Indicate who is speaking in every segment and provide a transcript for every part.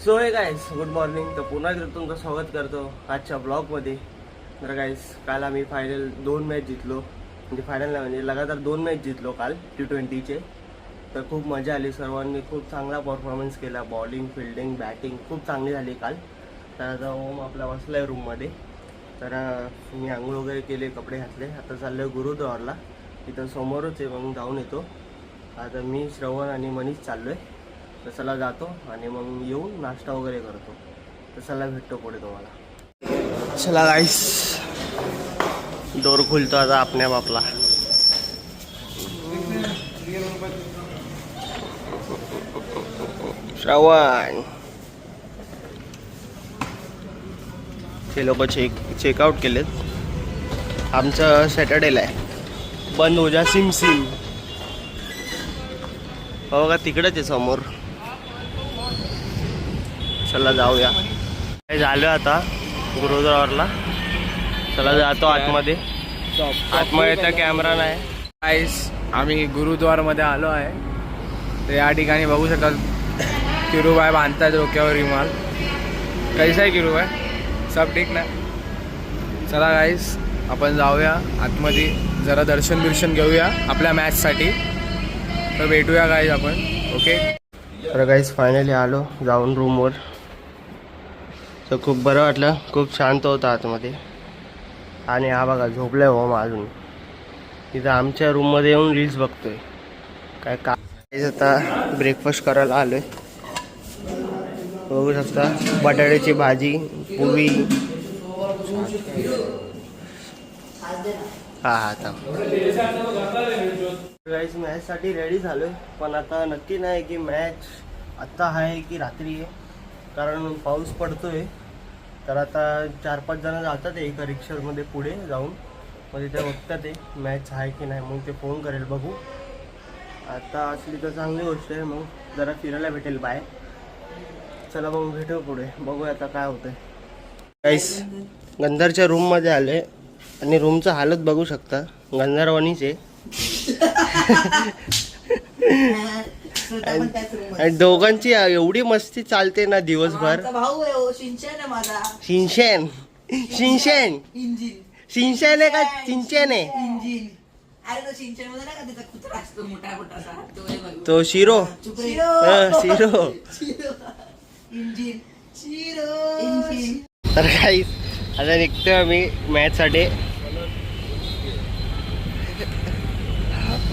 Speaker 1: So hey guys good morning. तर पुन्हा एकदा तुमचं स्वागत करतो आजच्या ब्लॉगमध्ये. तर गाईस काल आम्ही फायनल 2 मॅच जिंकलो. म्हणजे फायनल नाही, म्हणजे लगातार 2 मॅच जिंकलो काल T20चे. तर खूप मजा आली. सर्वांनी खूप चांगला परफॉर्मन्स केला. बॉलिंग, फिल्डिंग, बॅटिंग खूप चांगली झाली काल. तर आता ओम आपला बसला आहे रूममध्ये. तर मी आंघोळ वगैरे केले, कपडे घातले. आता चाललो आहे गुरुद्वारला. इथं समोरच आहे, मग जाऊन येतो. आता मी, श्रवण आणि मनीष चाललो आहे. तर चला जातो आणि मग येऊन नाश्ता वगैरे करतो. तर चला भेटतो पुढे तुम्हाला. चला गाईस, डोर खुलतो आता आपल्या बापला. श्रवण ते लोक चेकआउट केलेत. आमचं सॅटर्डेला आहे. बंद हो जा सिम सिम. हो का, तिकडेच आहे समोर. चला जाऊया. झालो आता गुरुद्वारला. चला जातो आतमध्ये. आतमध्ये तर कॅमेरा नाही.
Speaker 2: गाईस, आम्ही गुरुद्वारमध्ये आलो आहे. तर या ठिकाणी बघू शकता किरूबाई बांधतात डोक्यावर रुमाल. कैसा आहे किरूबाई? सब ठीक ना? चला गाईस, आपण जाऊया आतमध्ये, जरा दर्शन घेऊया आपल्या मॅचसाठी. तर भेटूया गाईस आपण. ओके.
Speaker 1: तर गाईस फायनली आलो जाऊन रूमवर. तर खूप बरं वाटलं. खूप शांत होतं आतमध्ये. आणि हा बघा झोपलाय ओम अजून. तिथं आमच्या रूममध्ये येऊन रील्स बघतोय. काय आता ब्रेकफास्ट करायला आलोय. बघू शकता बटाट्याची भाजी, पोळी. हा गाईस मॅचसाठी रेडी झालोय. पण आता नक्की नाही की मॅच आत्ता आहे की रात्री आहे, कारण पाऊस पडतोय. तर आता 4-5 जण जातात एका रिक्षामध्ये पुढे जाऊन. मग तिथे बघतात ते मॅच आहे की नाही. मग ते फोन करेल, बघू. आता असली तर चांगली गोष्ट आहे, मग जरा फिरायला भेटेल बाय. चला मग भेटू पुढे, बघूया आता काय होतंय. गाईस गंधारच्या रूममध्ये आले आणि रूमचं हालत बघू शकता. गंधारवाणीच आहे. आणि दोघांची एवढी मस्ती चालते ना दिवसभर. शिनशॅन शिनशॅन शिनशॅन आहे का शिनचॅन आहे? तो शिरो. शिरो. तर काही आता निघतोय आम्ही मॅच साठी.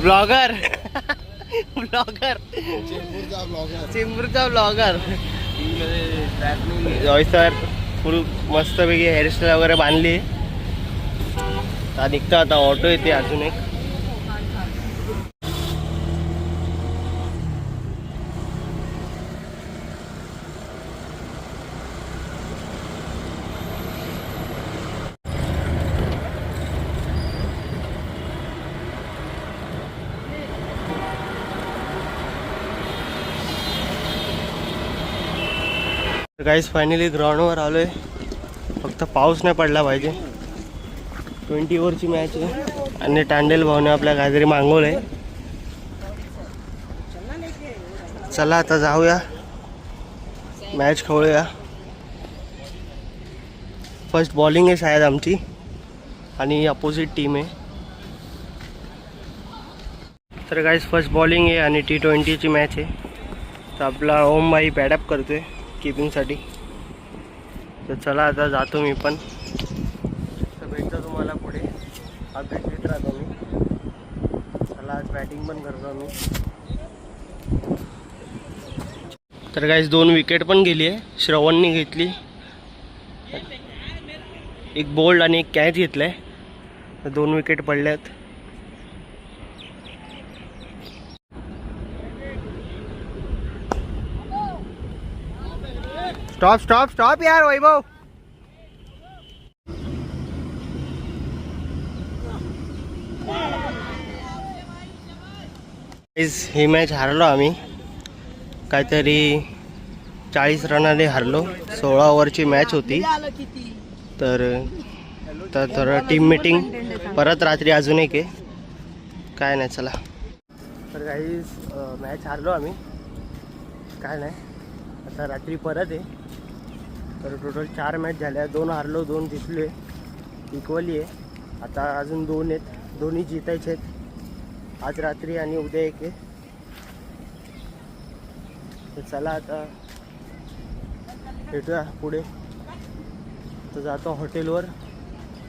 Speaker 1: ब्लॉगर चेंबूरचा ब्लॉगर जॉय सर. फुल मस्तपैकी हेअरस्टाईल वगैरे बांधली. आता निघतो. आता ऑटो येते अजून एक. गाईस फायनली ग्राउंडवर आलोय. फक्त पाऊस नाही पडला पाहिजे. 20 ओव्हरची मॅच आहे आणि टांडेल भाऊने आपल्या काहीतरी मागवलंय. चला आता जाऊया, मॅच खेळूया. फर्स्ट बॉलिंग आहे शायद आमची आणि अपोजिट टीम आहे. तर गाईस फर्स्ट बॉलिंग आहे आणि T20ची मॅच आहे. तर आपला ओम भाई पॅडअप करतोय कीपिंगसाठी. तर चला आता जातो मी पण. तर भेटतो तुम्हाला पुढे. अपडेट देत राहतो मी. चला आज बॅटिंग पण करतो मी. तर गाईस 2 विकेट पण गेली आहे. श्रवणनी घेतली. एक बोल्ड आणि एक कॅच घेतलाय. तर 2 विकेट पडल्यात. स्टॉप स्टॉप स्टॉप यार वैभव. ही मॅच हारलो आम्ही. काहीतरी 40 रनाने हारलो. 16 ओव्हरची मॅच होती. तर टीम मीटिंग परत रात्री अजून एक आहे. काय नाही, चला. तर काही मॅच हारलो आम्ही. काय नाही, आता रात्री परत आहे. तर टोटल 4 मॅच झाल्या, 2 हारलो 2 जिंकले, इक्वली आहे. आता अजून 2 आहेत, दोन्ही जितायचे आहेत आज रात्री आणि उद्या एक आहे. तर चला आता भेटूया पुढे. तर जातो हॉटेलवर,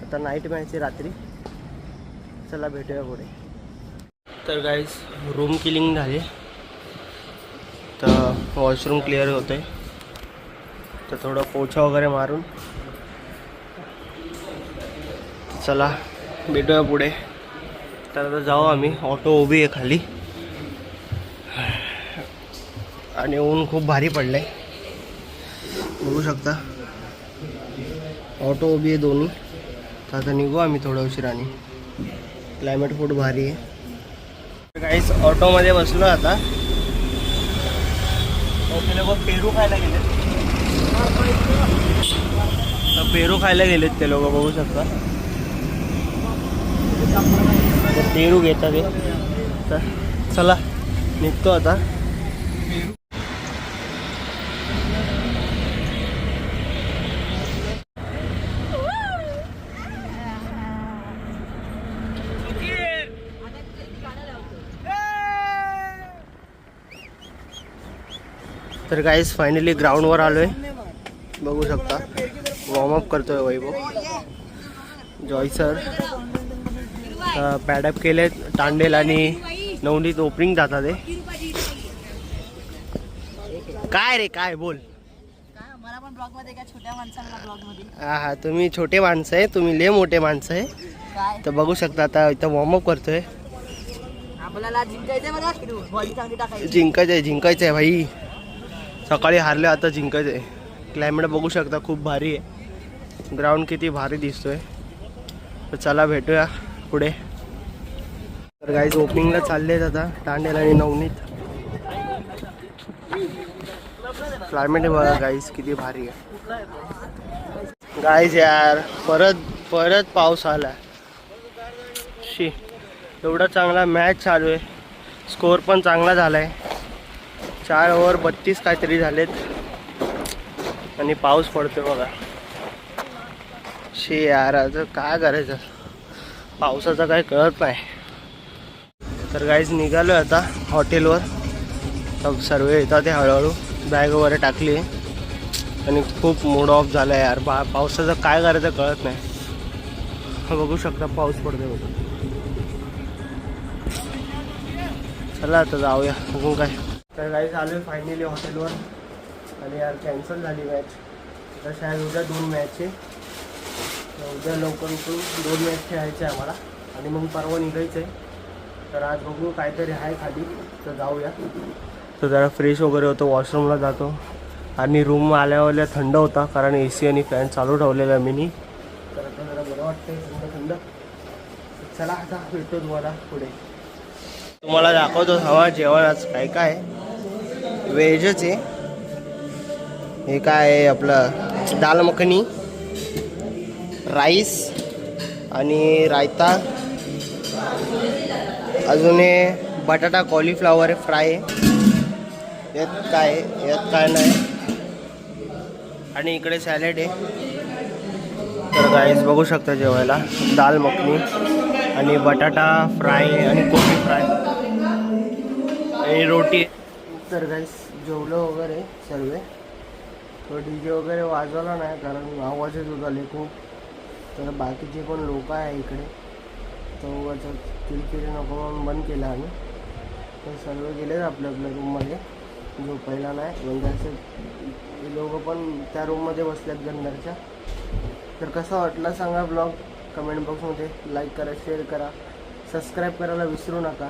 Speaker 1: आता नाईट मॅच आहे रात्री. चला भेटूया पुढे. तर गाईज रूम क्लिनिंग झाली, तर वॉशरूम क्लिअर होतं आहे. तर थोडं पोछा वगैरे मारून चला भेटूया पुढे. तर आता जाऊ आम्ही. ऑटो उभी आहे खाली आणि ऊन खूप भारी पडलं आहे, बघू शकता. ऑटो उभी आहे दोन्ही. तर आता निघू आम्ही थोड्या उशिराने. क्लायमेट खूप भारी आहे. काहीच ऑटोमध्ये बसलो आता. ते लोक पेरू खायला गेलेत. तर पेरू खायला गेलेत ते लोक, बघू शकता. पेरू घेतात ते. तर चला निघतो आता. तर गाईज फायनली ग्राउंडवर आलो आहे, बघू शकता. वॉर्मअप करतोय वैभव. जॉय सर पॅडअप केले. तांडेल आणि नवनीत ओपनिंग जातात ते. काय रे काय बोल. हा तुम्ही छोटे माणसं आहे, तुम्ही लय मोठे माणसं आहे. तर बघू शकता आता इथं वॉर्मअप करतोय. जिंकायचं आहे भाई. सकाळी हारले, आता जिंकायचं आहे. क्लायमेट बघू शकता खूप भारी आहे. ग्राउंड किती भारी दिसतोय. तर चला भेटूया पुढे. तर गाईज ओपनिंगला चाललेत आता तांडेल आणि नवनीत. क्लायमेट बघा गाईज किती भारी आहे. गाईज यार परत पाऊस आला. शी, एवढा चांगला मॅच चालू आहे. स्कोअर पण चांगला झाला आहे. 4 ओव्हर 32 काहीतरी झालेत आणि पाऊस पडतोय बघा. शी यार, आता काय करायचं, पावसाचं काय कळत नाही. तर गाईज निघालो आता हॉटेलवर. सब सर्व येतात ते हळूहळू. बॅग वगैरे टाकली आणि खूप मूड ऑफ झाला यार. पावसाचं काय करायचं कळत नाही. बघू शकता पाऊस पडतोय बघा. चला आता जाऊया बघू काय. तर गाईज आलो आहे फायनली हॉटेलवर आणि यार कॅन्सल झाली मॅच. तर शायद उद्या 2 मॅच आहे. उद्या लवकर उठून 2 मॅच खेळायचे आहे आम्हाला आणि मग परवा निघायचं आहे. तर आज बघू काहीतरी आहे खाली, तर जाऊया. तर जरा फ्रेश वगैरे होतो, वॉशरूमला जातो. आणि रूम आल्यावर थंड होता कारण AC आणि फॅन चालू ठेवलेला मीनी. तर आता जरा बरं वाटतंय थंड. चला आता भेटतो तुम्हाला पुढे. तुम्हाला दाखवतो हवा जेवण आज काय काय. व्हेजच आहे. हे काय आहे आपलं दाल मखनी, राईस आणि रायता. अजून हे बटाटा कॉलीफ्लावर फ्राय आहे. यात काय आहे, यात काय नाही. आणि इकडे सॅलेड आहे. तर गाईस बघू शकता जेवायला दाल मखनी आणि बटाटा फ्राय आणि कोबी फ्राय आणि रोटी. तर गाईस जेवलं वगैरे सर्व. तो DJ वगैरे वाजवला नाही कारण आवाज येत होता लय खूप. तर बाकीचे पण लोक आहे इकडे, तो उगाच किरकिरी नको म्हणून बंद केला आम्ही. तर सर्व गेलेत आपल्या रूममध्ये. झोपायला नाही म्हणजे असं लोक पण त्या रूममध्ये बसल्यात गंदरच्या. तर कसा वाटला सांगा ब्लॉग कमेंट बॉक्समध्ये. लाईक करा, शेअर करा, सबस्क्राईब करायला विसरू नका.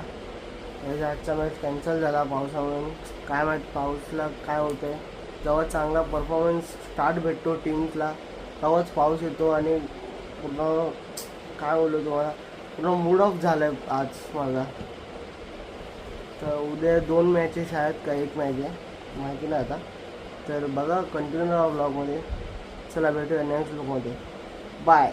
Speaker 1: याचा आजचा मॅच कॅन्सल झाला पावसामुळे. काय माहीत पाऊसला काय होतं आहे. जेव्हा चांगला परफॉर्मन्स स्टार्ट भेटतो टीम्सला तेव्हाच पाऊस येतो आणि पूर्ण काय बोललो तुम्हाला, पूर्ण मूड ऑफ झाला आहे आज माझा. तर उद्या 2 मॅचेस आहेत का 1 मॅच आहे माहिती नाही आता. तर बघा कंटिन्यू राहा ब्लॉगमध्ये. चला भेटूया नेक्स्ट ब्लॉगमध्ये. बाय.